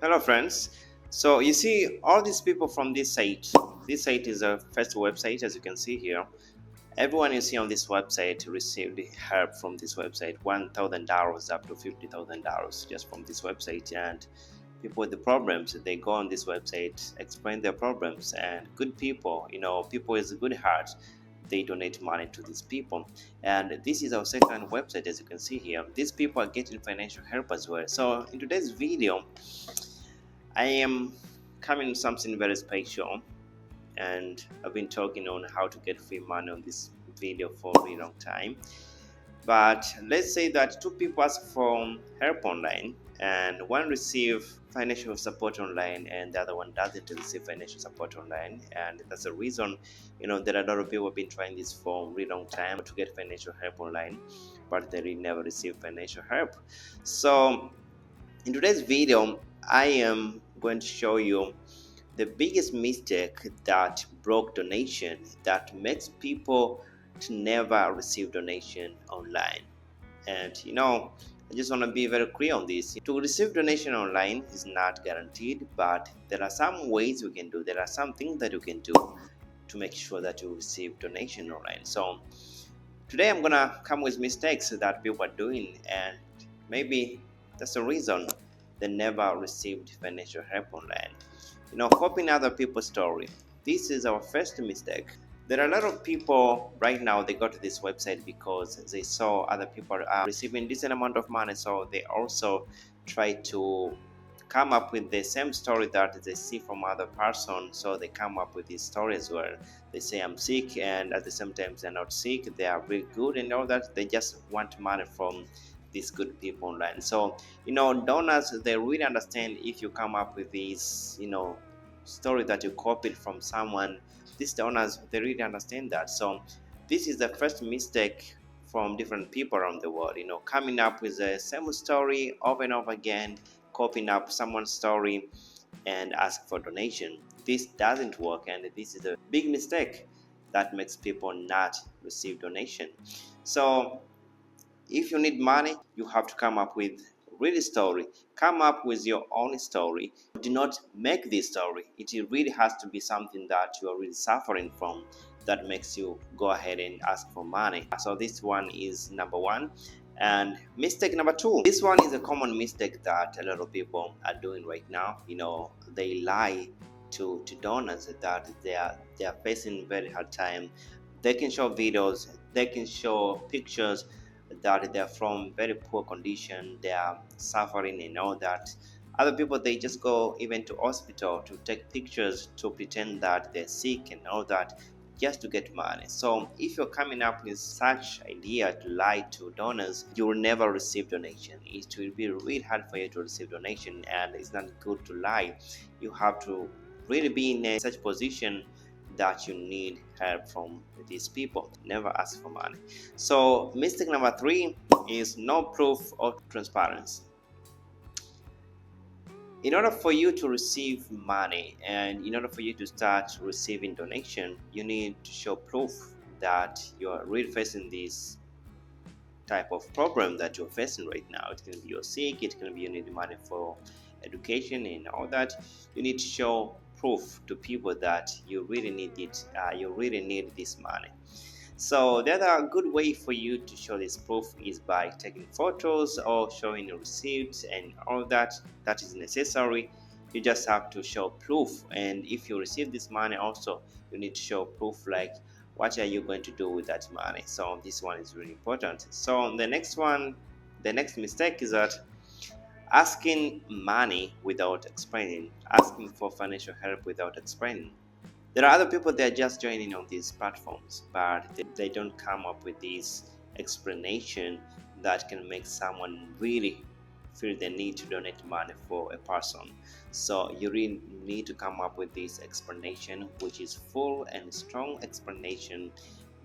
Hello friends. So you see all these people from this site. This site is a first website, as you can see here. Everyone you see on this website received help from this website, $1,000 up to $50,000 just from this website. And people with the problems, they go on this website, explain their problems, and good people, people with a good heart, they donate money to these people. And this is our second website, as you can see here. These people are getting financial help as well. So in today's video, I am coming with something very special, and I've been talking on how to get free money on this video for a very long time. But let's say that two people ask for help online, and one receive financial support online, and the other one doesn't receive financial support online. And that's the reason, there are a lot of people have been trying this for a really long time to get financial help online, but they really never receive financial help. So in today's video, I am going to show you the biggest mistake that broke donation, that makes people to never receive donation online. And I just want to be very clear on this. To receive donation online is not guaranteed, but there are some ways we can do. There are some things that you can do to make sure that you receive donation online. So today I'm gonna come with mistakes that people are doing, and maybe that's the reason they never received financial help online. Copying other people's story. This is our first mistake. There are a lot of people right now, they go to this website because they saw other people are receiving decent amount of money, so they also try to come up with the same story that they see from other person, so they come up with this story as well. They say I'm sick, and at the same time they're not sick, they are really good and all that. They just want money from these good people online. So donors, they really understand if you come up with this story that you copied from someone. These donors, they really understand that. So this is the first mistake from different people around the world, coming up with the same story over and over again, copying up someone's story and ask for donation. This doesn't work, and this is a big mistake that makes people not receive donation. So if you need money, you have to come up with really story. Come up with your own story. Do not make this story. It really has to be something that you are really suffering from, that makes you go ahead and ask for money. So this one is number one. And mistake number two, this one is a common mistake that a lot of people are doing right now. They lie to donors that they are facing very hard time. They can show videos, they can show pictures that they're from very poor condition, they are suffering and all that. Other people, they just go even to hospital to take pictures to pretend that they're sick and all that, just to get money. So if you're coming up with such idea to lie to donors, you will never receive donation. It will be really hard for you to receive donation, and it's not good to lie. You have to really be in a such position that you need help from these people. Never ask for money. So mistake number three is no proof of transparency. In order for you to receive money, and in order for you to start receiving donation, you need to show proof that you are really facing this type of problem that you're facing right now. It can be you're sick, it can be you need money for education and all that. You need to show proof to people that you really need it, you really need this money. So the other good way for you to show this proof is by taking photos or showing receipts and all that. That is necessary. You just have to show proof, and if you receive this money also, you need to show proof, like what are you going to do with that money. So this one is really important. So the next mistake is that asking money without explaining, asking for financial help without explaining. There are other people that are just joining on these platforms, but they don't come up with this explanation that can make someone really feel the need to donate money for a person. So you really need to come up with this explanation, which is full and strong explanation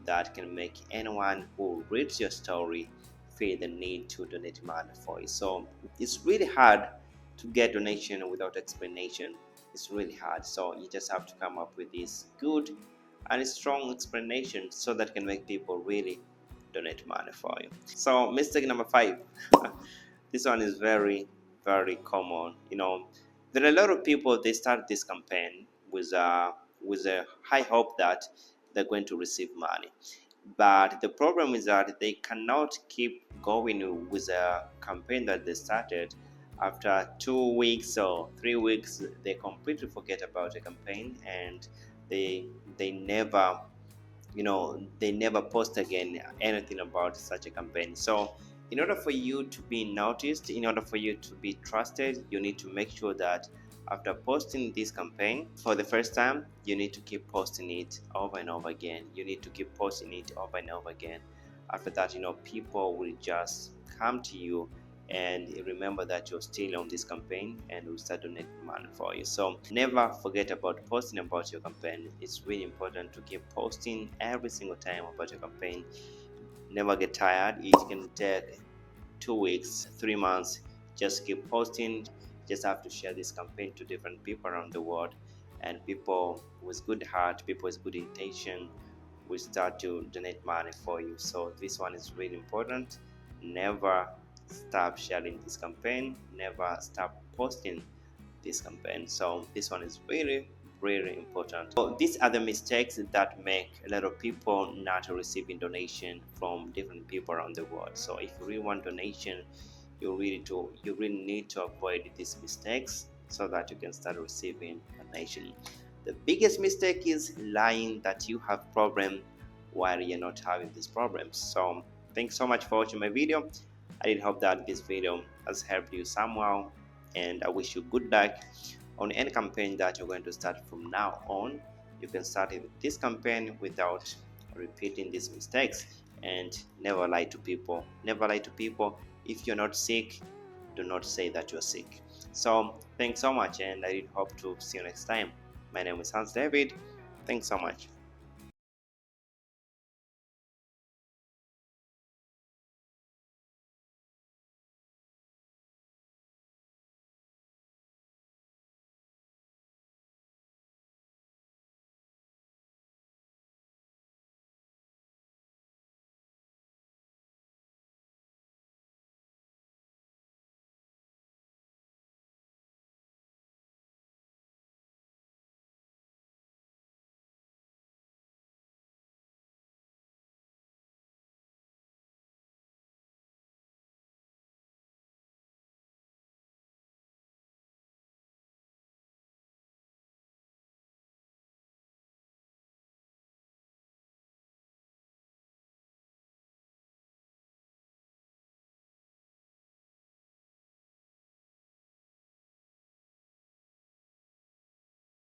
that can make anyone who reads your story feel the need to donate money for it. So it's really hard to get donation without explanation. It's really hard. So you just have to come up with this good and strong explanation so that can make people really donate money for you. So mistake number five. This one is very, very common. There are a lot of people, they start this campaign with a high hope that they're going to receive money. But the problem is that they cannot keep going with a campaign that they started. After 2 weeks or 3 weeks, they completely forget about the campaign, and they they never, they never post again anything about such a campaign. So in order for you to be noticed, in order for you to be trusted, you need to make sure that after posting this campaign for the first time, you need to keep posting it over and over again. You need to keep posting it over and over again. After that, people will just come to you and remember that you're still on this campaign and will start donating money for you. So never forget about posting about your campaign. It's really important to keep posting every single time about your campaign. Never get tired. It can take 2 weeks, 3 months. Just keep posting. Just have to share this campaign to different people around the world, and people with good heart, people with good intention will start to donate money for you. So this one is really important. Never stop sharing this campaign. Never stop posting this campaign. So this one is really really important. So these are the mistakes that make a lot of people not receiving donation from different people around the world. So if you really want donation, you really need to avoid these mistakes so that you can start receiving donation. The biggest mistake is lying that you have problem while you're not having these problems. So thanks so much for watching my video. I did hope that this video has helped you somehow, and I wish you good luck on any campaign that you're going to start from now on. You can start this campaign without repeating these mistakes, and never lie to people. Never lie to people. If you're not sick, do not say that you're sick. So thanks so much, and I hope to see you next time. My name is Hans David. Thanks so much.